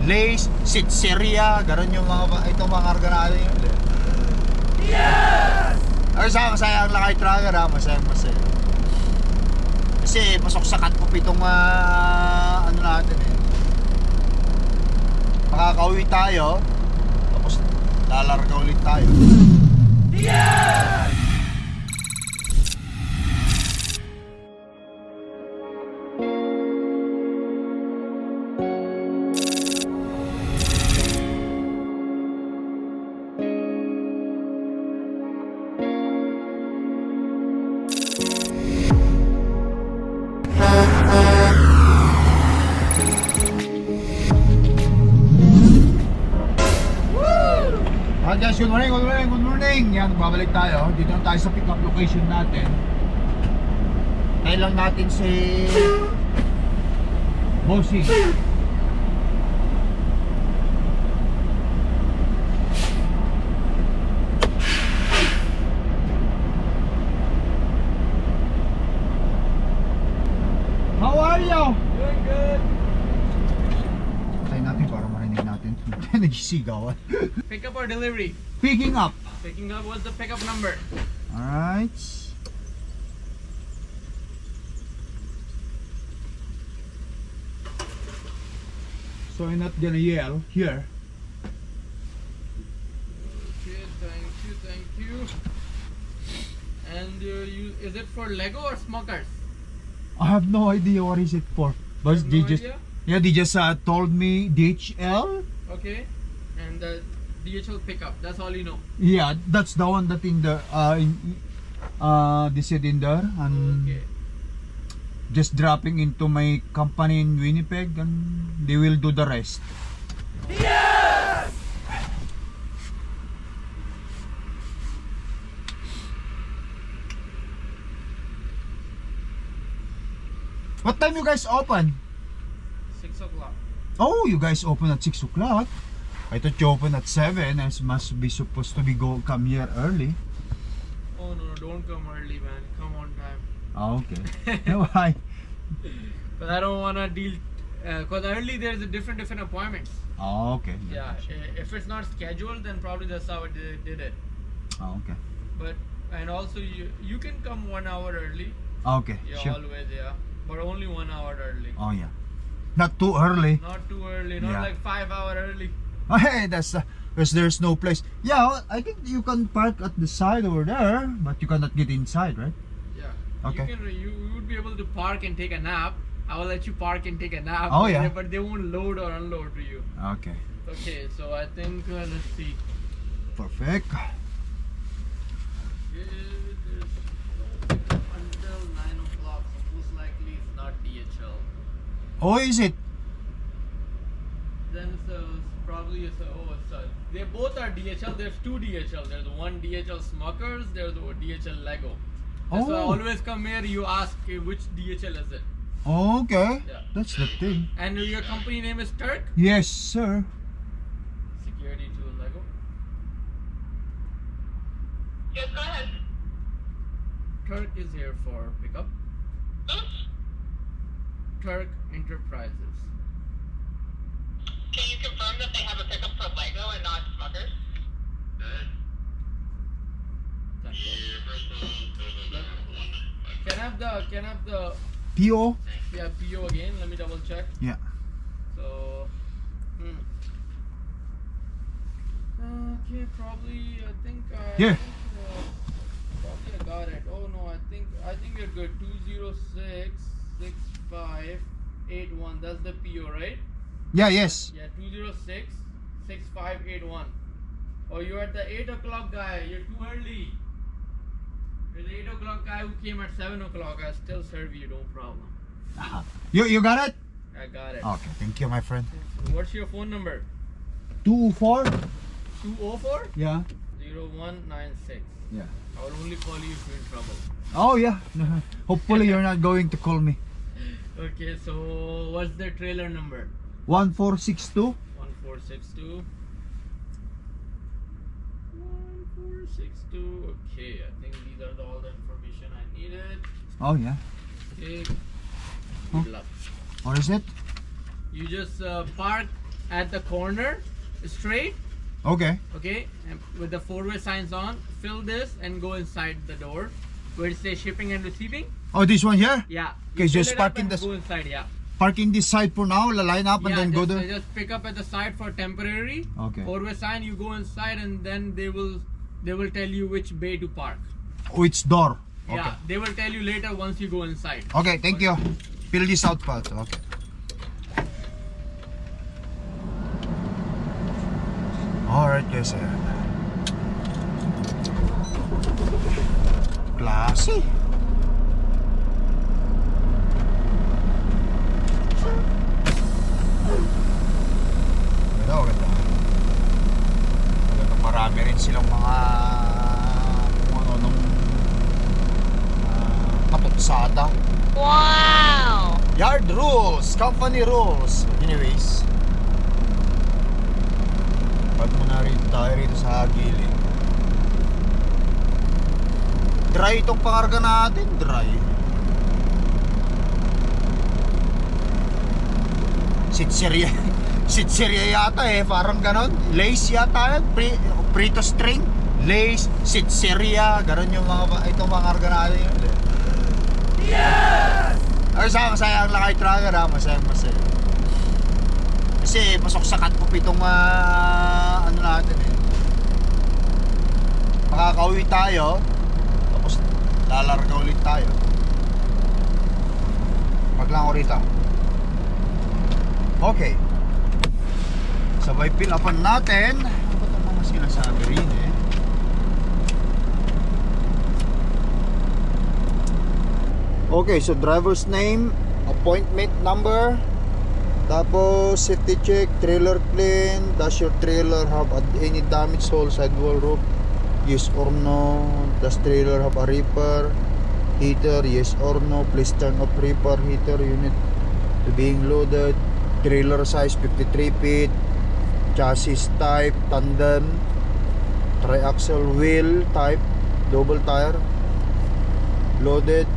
Lays, Sitseria, gano'n yung itong mga karga natin yun. Yes! Ay, masaya ang lakay tracker ha, masaya. Kasi pasok sa cut-off itong ano natin eh. Makakauwi tayo, tapos lalarga ulit tayo. Yes! Hi guys, good morning. Yan, babalik tayo. Dito na tayo sa pick-up location natin. Tayo lang natin si Bossing. How are you? Doing good. Tayo natin para marinig natin. Nagsisigawan. Pick up or delivery? Picking up. Picking up, what's the pickup number? Alright. So I'm not gonna yell here. Okay, thank you. And is it for Lego or Smokers? I have no idea what is it for. But You they have no just idea? yeah, they just told me DHL. Okay. And the DHL pickup, that's all you know. Yeah, that's the one that in the they said in there, and Okay. just dropping into my company in Winnipeg, and they will do the rest. Yes! What time you guys open? 6 o'clock. Oh, you guys open at 6 o'clock. I thought you open at 7. I must be supposed to be come here early. Oh no, don't come early, man. Come on time. Oh, okay. Why? But I don't wanna deal. Cause early there's a different appointments. Oh, okay. Yeah. If it's not scheduled, then probably that's how they did it. Oh, okay. But and also you can come 1 hour early. Okay, Yeah, sure. always, yeah. But only 1 hour early. Oh, yeah. Not too early. Not too early, not Yeah. like 5 hour early. Hey, that's because there's no place. Yeah, I think you can park at the side over there, but you cannot get inside, right? Yeah. Okay. You would be able to park and take a nap. I will let you park and take a nap. Oh, yeah. But they won't load or unload to you. Okay. Okay, so I think let's see. Perfect. It is until 9 o'clock, so most likely it's not DHL. Oh, is it? Then they both are DHL. There's two DHL. There's one DHL Smuckers. There's the DHL Lego. That's why I Oh. always come here. You ask which DHL is it, Oh, okay. Yeah. That's the thing. and your company name is Turk. Yes, sir. Security to Lego. Yes, go ahead. Turk is here for pickup. Turk Enterprises. Can you confirm that they have a pickup for Lego and not Smuckers? Thank you. Can I have the PO? yeah PO again? Let me double check. Yeah. So, okay, probably I think Here. probably I got it. Oh no, I think you're good. 2066581. That's the PO, right? Yeah, yes. Yeah, 2066581. Oh, you're at the 8 o'clock guy. You're too early. You're the 8 o'clock guy who came at 7 o'clock. I still serve you, no problem. You got it? I got it. Okay, thank you, my friend. What's your phone number? 204? 204 Yeah. 0196. Yeah. I will only call you if you're in trouble. Oh, yeah. Hopefully you're not going to call me. Okay, so what's the trailer number? 1462? 1462. 1462. Okay, I think these are all the information I needed. Oh, yeah. Okay. Huh? Good luck. What is it? You just park at the corner, straight. Okay. Okay, and with the four-way signs on, fill this and go inside the door where it says shipping and receiving. Oh, this one here? Yeah. Okay, You fill just it up park in and this- Go inside, yeah. Park in this side for now, line up and Yeah, then go just, there. just pick up at the side for temporary. Okay. Four-way sign, you go inside and then they will tell you which bay to park. Which door? Okay. Yeah, they will tell you later once you go inside. Okay, thank you. Fill this out pa. Okay. Alright guys, ayan. Klase. Ganda. Ganda, marami rin silang mga kung ano nung katutsada. Wow! Yard rules, company rules. Anyways, pag muna rin tayo rito sa gilid. Dry itong pangarga natin, dry. Sitseria. Sitseria yata eh, parang ganon. Lace yata, prito string. Lace, sitseria, ganon yung mga itong pangarga natin yun. Yes! Ay, masaya ang lakay tracker ha, masaya. Kasi pasok sa cut-off itong ano natin eh. Makakauwi tayo, tapos lalarga ulit tayo. Wag lang ako rito. Okay. Sabay fill upan natin. Ano ba itong mga sinasabi rin eh? Okay, so driver's name, appointment number, tapos safety check, trailer clean, does your trailer have any damage hole sidewall roof, yes or no, does trailer have a reaper heater, yes or no, please turn off reaper heater unit to being loaded, trailer size 53 feet, chassis type tandem, triaxle wheel type double tire, loaded,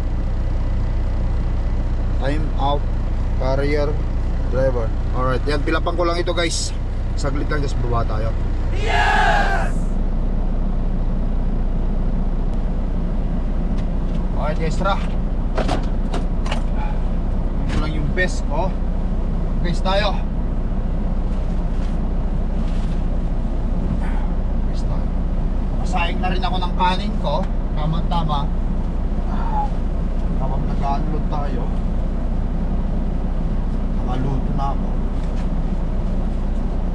time out, carrier, driver. Alright, yan, pilapan ko lang ito guys. Saglit lang, just baba tayo. Yes! Alright, extra. Ito lang yung best, oh. Guys tayo. Guys tayo. Masayang na rin ako ng kanin ko. Tama-tama. Habang nag-unload tayo, nakaluto na ako.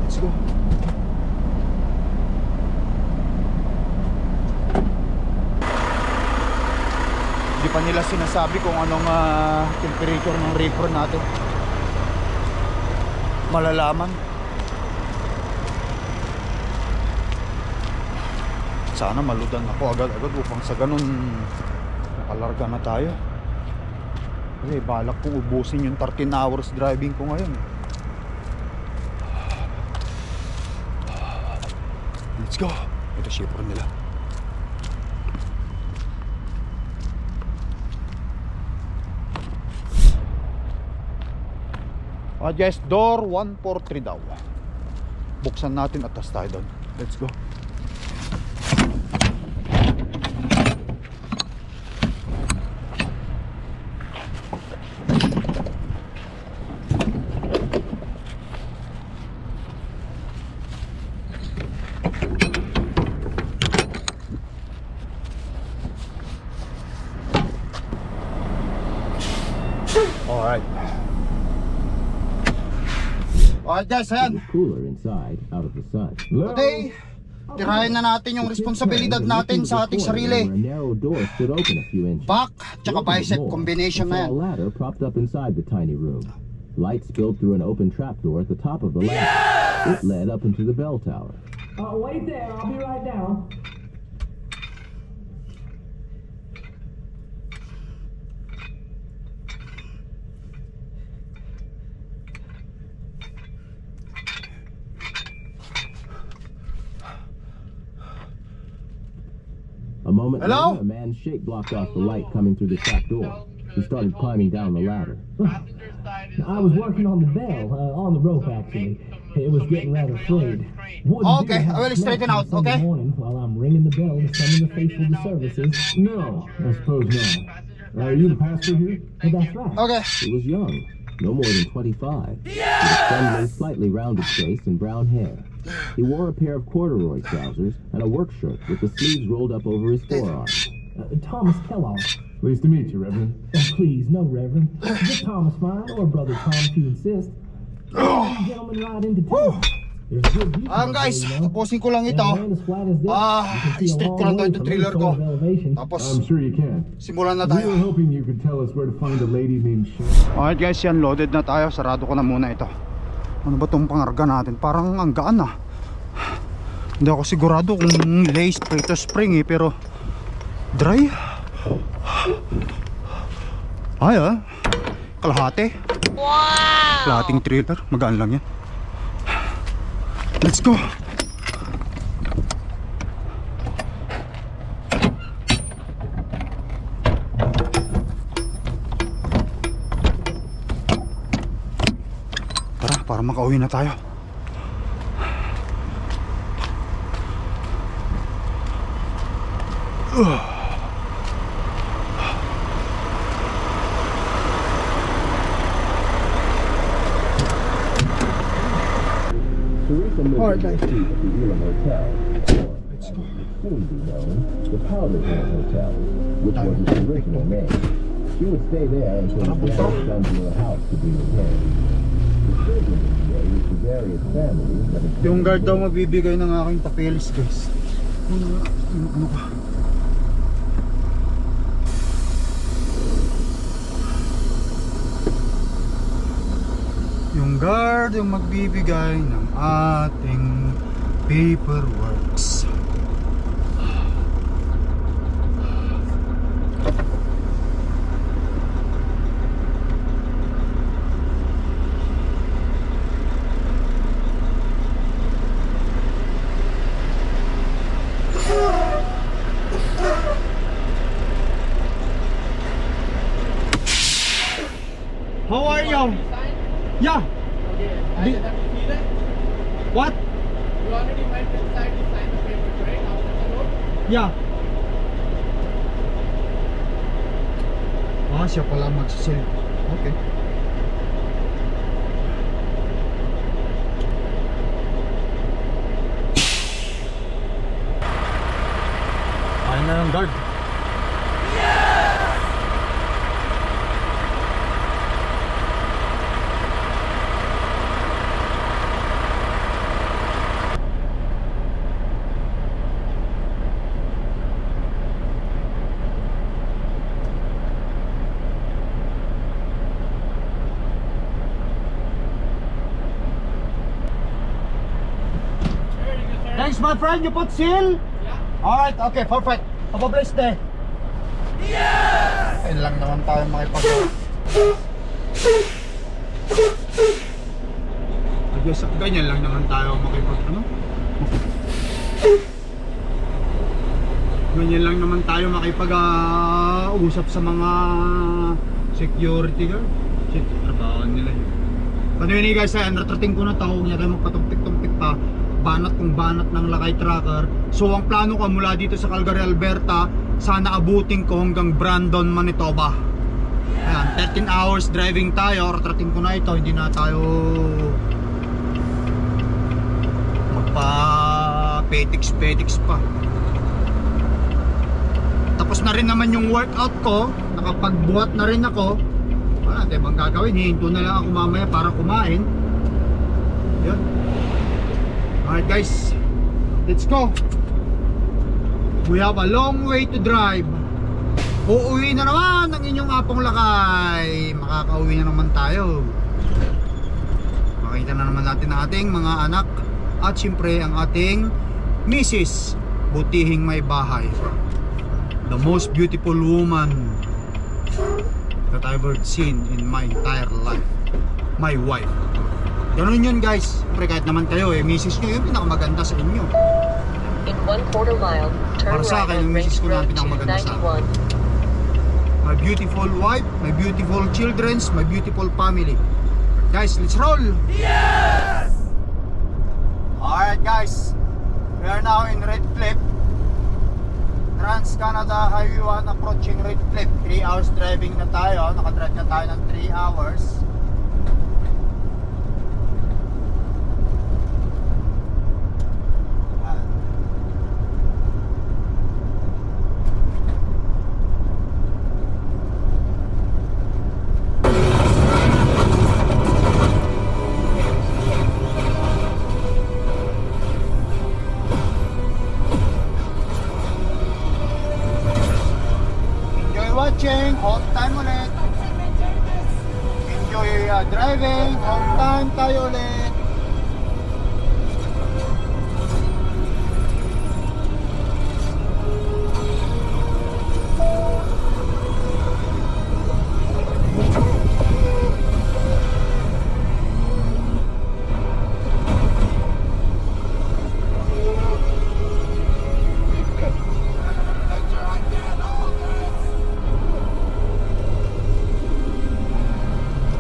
Let's go. Hindi pa nila sinasabi kung anong temperature ng reefer natin. Malalaman. Sana maludan ako agad-agad upang sa ganun nakalarga na tayo. Kasi balak kong ubusin yung 13 hours driving ko ngayon. Let's go. Ito shipper nila. Guys, door 143 daw. Buksan natin at tas tayo doon. Let's go. Alright guys, ayan. Cooler inside, out of the sun. Today, tirahin na natin yung responsibilidad natin sa ating sarili. Back, tsaka bicep combination na yan. A ladder propped up inside the tiny room. Light spilled through an open trapdoor at the top of the ladder. It led up into the bell tower. Wait there, I'll be right down. A moment Hello? later, a man's shape blocked off the light coming through the trap door. He started climbing down the ladder. I was working on the bell, on the rope actually. It was getting rather frayed. Okay, I will straighten out, okay? Morning while I'm ringing the bell to summon the faithful to services. No, I suppose not. Are you the pastor here? But that's right. Okay. He was young, no more than 25, with a friendly, slightly rounded face and brown hair. He wore a pair of corduroy trousers and a work shirt with the sleeves rolled up over his forearms. Thomas Kellogg. Pleased to meet you, Reverend. Oh, please, no, Reverend. Just Thomas fine, or Brother Tom if you insist. Gentlemen ride into town. There's good view from Guys, there, you know. tapusin ko lang And ito. land as flat as this, you can see a Straight long ko lang way to from yung trailer any ko. sort of elevation. Tapos, I'm sure you can. simulan na We tayo. were hoping you could tell us where to find a lady named Sharon. Alright guys, yan, loaded na tayo. Sarado ko na muna ito. Ano ba itong pangarga natin? Parang ang gaan ah. Hindi ako sigurado kung lace to spring eh, pero dry. Ay ah, kalahati. Wow! Kalahating trailer, magaan lang yan. Let's go. Tara, para makauwi na tayo. Teresa lived Alright, in guys. the suite at the Elam Hotel, or, as it would soon be known, the Powder Hill Hotel, which was its original name. She would stay there until the damage done to her house could be repaired. The children would stay with the various families that had Yung guard daw magbibigay ng aking papeles guys. Ano ka? Yung guard yung magbibigay ng ating paperworks. How are you? Yeah. Okay, I just have to see that. What? You already went inside to sign the papers, right? After the road? Yeah. Siya pala magsisil. Okay. Ayun na ng guard. Thanks my friend, you put seal? Yeah. Alright, okay, perfect. Have a blessed day. Yeah! Ayun lang naman tayo makipag... I guess, ganyan lang naman tayo makipag... Ano? Ganyan lang naman tayo makipag-usap sa mga security guard. Shit, trabaho nila yun. But anyway guys, natrating ko na to. Huwag niya kayo magpatumpik-tumpik pa. Banat kung banat ng lakay tracker. So ang plano ko mula dito sa Calgary, Alberta, sana abutin ko hanggang Brandon, Manitoba. Ayan, 13 hours driving tayo. Ratrating ko na ito, hindi na tayo magpa-petix pa. Tapos na rin naman yung workout ko. Nakapagbuhat na rin ako. Wala, diba bang gagawin? Hihinto na lang ako mamaya para kumain. Yan. Alright guys, let's go. We have a long way to drive. Uuwi na naman ang inyong apong lakay. Makakauwi na naman tayo. Makita na naman natin ang ating mga anak. At syempre ang ating Mrs. Butihing may bahay. The most beautiful woman that I've ever seen in my entire life. My wife. Ganun yun guys. Siyempre kahit naman kayo misis nyo yung pinakamaganda sa inyo. In 1/4 mile, turn Para sa right akin, yung on misis Range ko na Road pinakamaganda sa akin. 291. My beautiful wife, my beautiful children, my beautiful family. Guys, let's roll! Yes! guys, we are now in Red Cliff. Trans-Canada Highway 1 approaching Red Cliff. 3 hours driving na tayo. Nakadrive na tayo ng 3 hours. Enjoy watching, home time ulit. Enjoy driving, home time tayo ulit.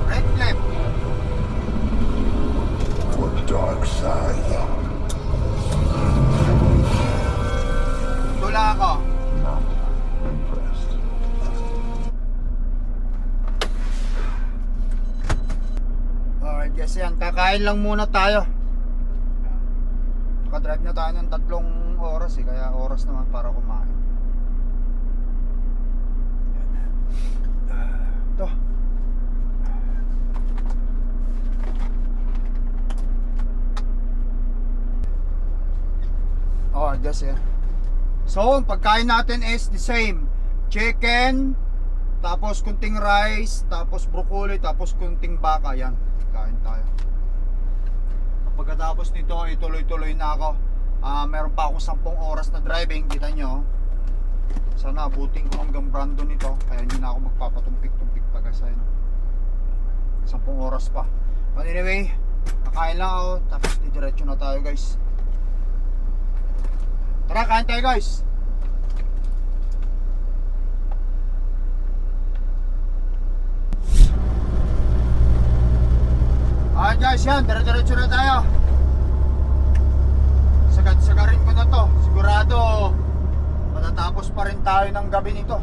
Red Cliff. For the dark side, Tula ako. not impressed. Alright guys, yan. Kakain lang muna tayo. Nakadrive na tayo ng 3 oras eh. Kaya oras naman para kumain. Ito. Alright guys, yan. So, ang pagkain natin is the same. Chicken, tapos kunting rice, tapos broccoli, tapos kunting baka. Yan, kain tayo. Pagkatapos nito, ituloy-tuloy na ako. Meron pa akong 10 oras na driving, kita nyo. Sana abutin ko hanggang Brandon nito. Kaya hindi na ako magpapatumpik-tumpik pa guys. 10 oras pa. But anyway, kakain lang ako, tapos didiretso na tayo guys. Tara, kain tayo guys. Alright guys, yan, dire-diretso na tayo. Sagad-sagarin ko na to. Sigurado matatapos pa rin tayo ng gabi nito.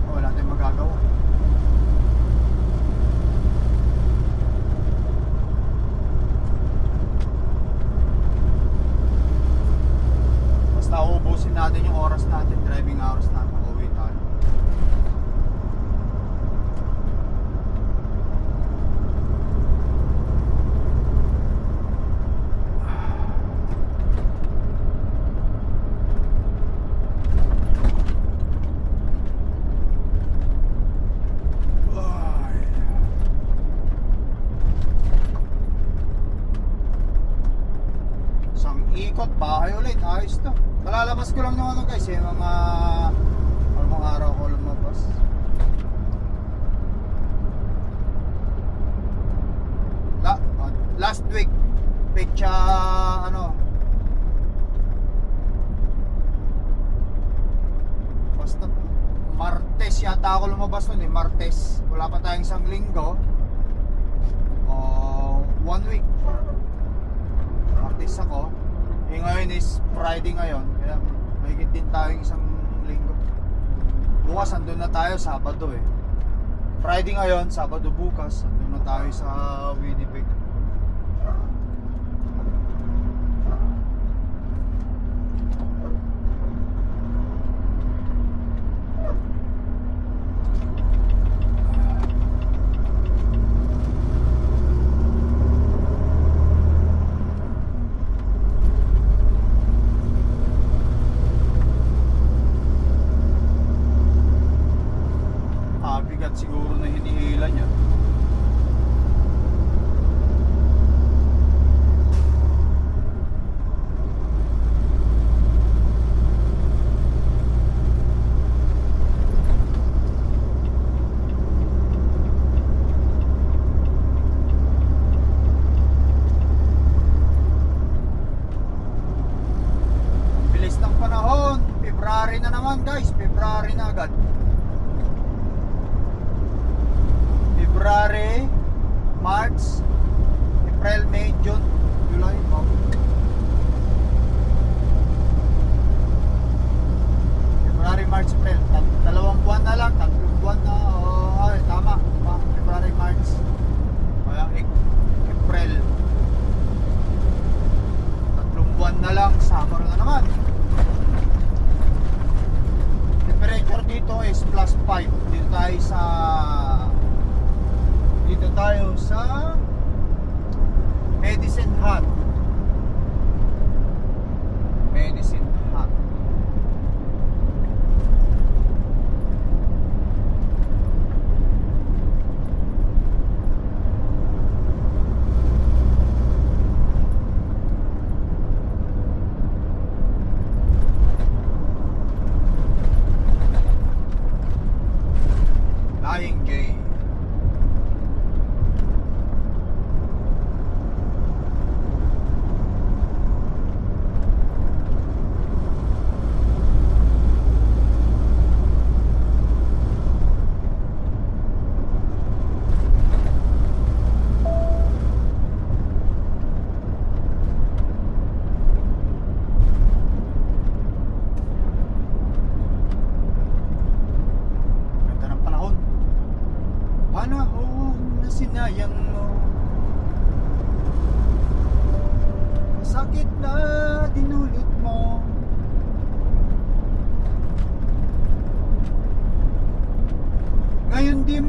Wala tayong magagawa. Basta uubusin natin yung oras natin, driving hours natin, uuwi tayo. Isang ikot, bahay ulit, ayos to. Kalalabas ko lang ng ano guys, mga anong araw ko lumabas. Last week, pecha ano, basta Martes yata ako lumabas nun eh, Martes. Wala pa tayong 1 linggo. 1 week. Martes ako. Ngayon is Friday ngayon. Kaya mahigit din tayong 1 linggo. Bukas andun na tayo, Sabado eh. Friday ngayon, Sabado bukas, andun na tayo sa Winnipeg. Bigat siguro na hinihila niya.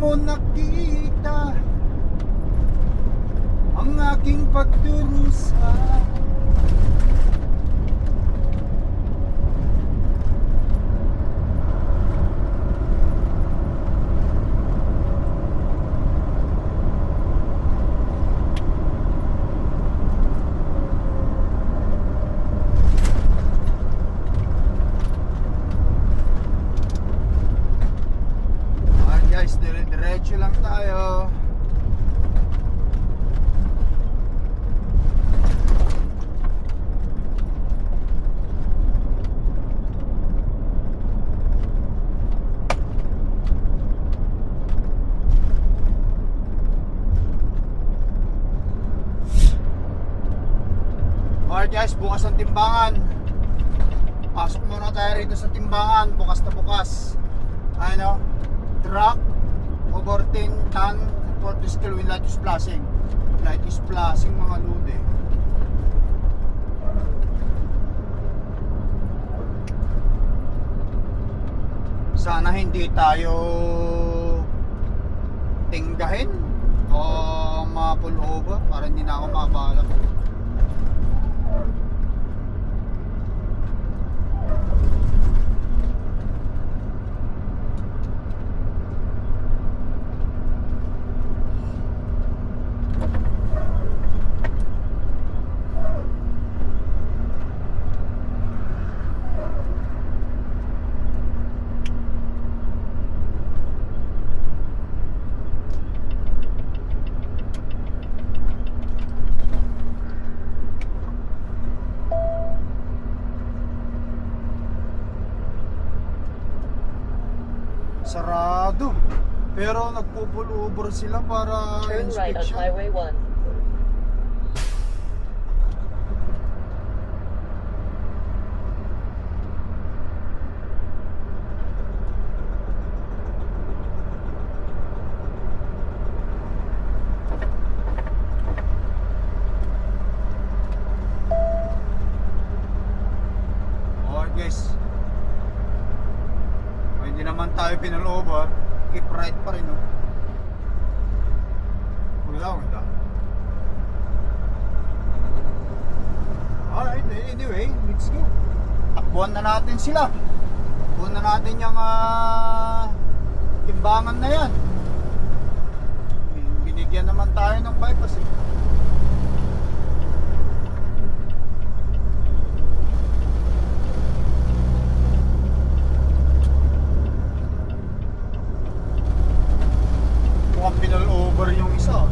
mo nakita ang aking pagdurusa. Guys, diretso lang tayo. Alright guys, bukas ang timbangan. Pasok muna tayo rito sa timbangan. Bukas na bukas. Ano? Truck over 10 ton 40 scale with light is flashing. Light is flashing mga lude. Sana hindi tayo tinggahin o ma-pull over para hindi na ako mabalak. Sarado. Pero nagpo-pull-over sila para Turn right on inspection. Highway 1. Alright guys, hindi naman tayo pinalover, keep right pa rin, no? Wala. Alright, anyway, let's go. Takbuhan na natin sila. Takbuhan na natin yung timbangan na yan. Binigyan naman tayo ng bypass eh. Mukhang pinal-over yung isa.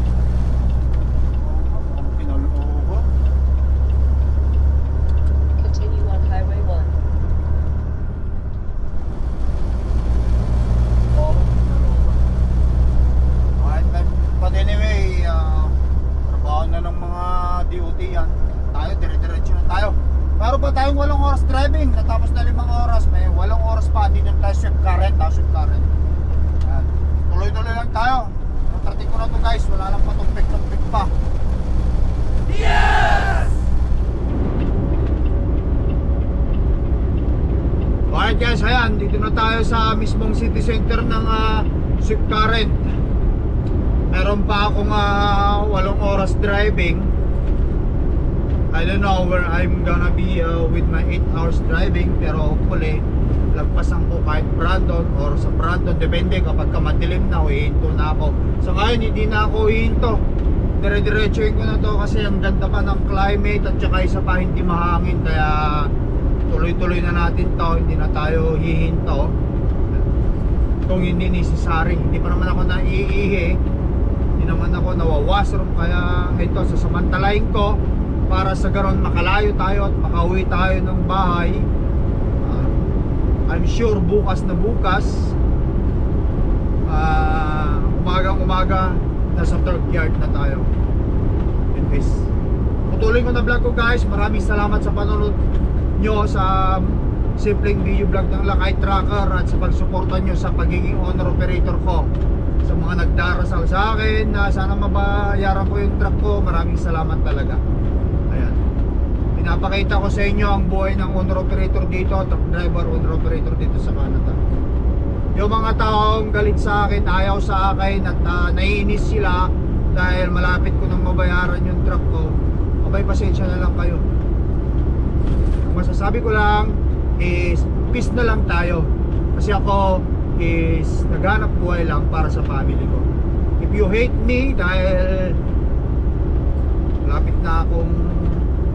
Mukhang pinal-over. Continue on Highway 1. Oo, pinal-over. Alright, but anyway, trabaho na ng mga DOT yan. Tayo, dire-diretso na tayo. Meron pa tayong 8 oras driving. Natapos na 5 oras. May 8 oras pa. Hindi na tayo swift current. Swift current. Ayan. Tuloy-tuloy lang tayo. Natrating ko na to guys, wala lang patumpik-tumpik pa. Yes! Alright guys, ayan, dito na tayo sa mismong city center ng Swift Current. Meron pa akong 8 oras driving. I don't know where I'm gonna be with my 8 hours driving, pero hopefully lagpasan ko kahit Brandon or sa Brandon, depende kapag madilim na, hihinto na ako. So ngayon hindi na ako hihinto, dire-diretsuhin ko na to kasi ang ganda pa ng climate at saka isa pa hindi mahangin, kaya tuloy-tuloy na natin to, hindi na tayo hihinto kung hindi necessary. Hindi pa naman ako naiihi, hindi naman ako nawa-washroom, kaya ito sasamantalahin ko para sa garon makalayo tayo at makauwi tayo ng bahay. I'm sure bukas na bukas, umagang-umaga, nasa third yard na tayo. Yun guys, putuloy ko na vlog ko guys. Maraming salamat sa panonood nyo sa simpleng video vlog ng Lakay Tracker at sa pagsuporta nyo sa pagiging owner operator ko. Sa mga nagdarasal sa akin na sana mabayaran ko yung truck ko, maraming salamat talaga. Ayan, pinapakita ko sa inyo ang buhay ng owner operator dito, truck driver, owner operator dito sa Canada. Yung mga taong galit sa akin, ayaw sa akin at naiinis sila dahil malapit ko nang mabayaran yung truck ko, abay pasensya na lang kayo. Ang masasabi ko lang is peace na lang tayo, kasi ako is naghanap buhay lang para sa family ko. If you hate me dahil malapit na akong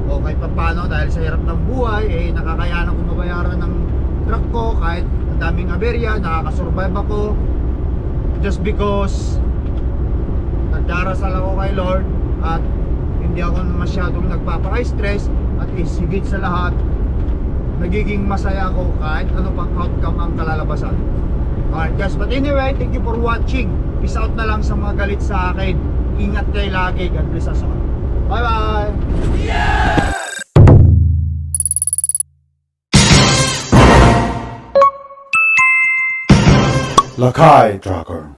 o kahit papano dahil sa hirap ng buhay, eh nakakayanan ko mabayaran ng truck ko kahit ang daming aberya, nakakasurvive ako just because nagdarasal ako kay Lord at hindi ako masyadong nagpapaka-stress, at higit sa lahat nagiging masaya ako kahit ano pang outcome ang kalalabasan. Alright guys, but anyway, thank you for watching. Peace out na lang sa mga galit sa akin. Ingat kayo lagi. God bless us all. Bye bye. Lakai Tracker.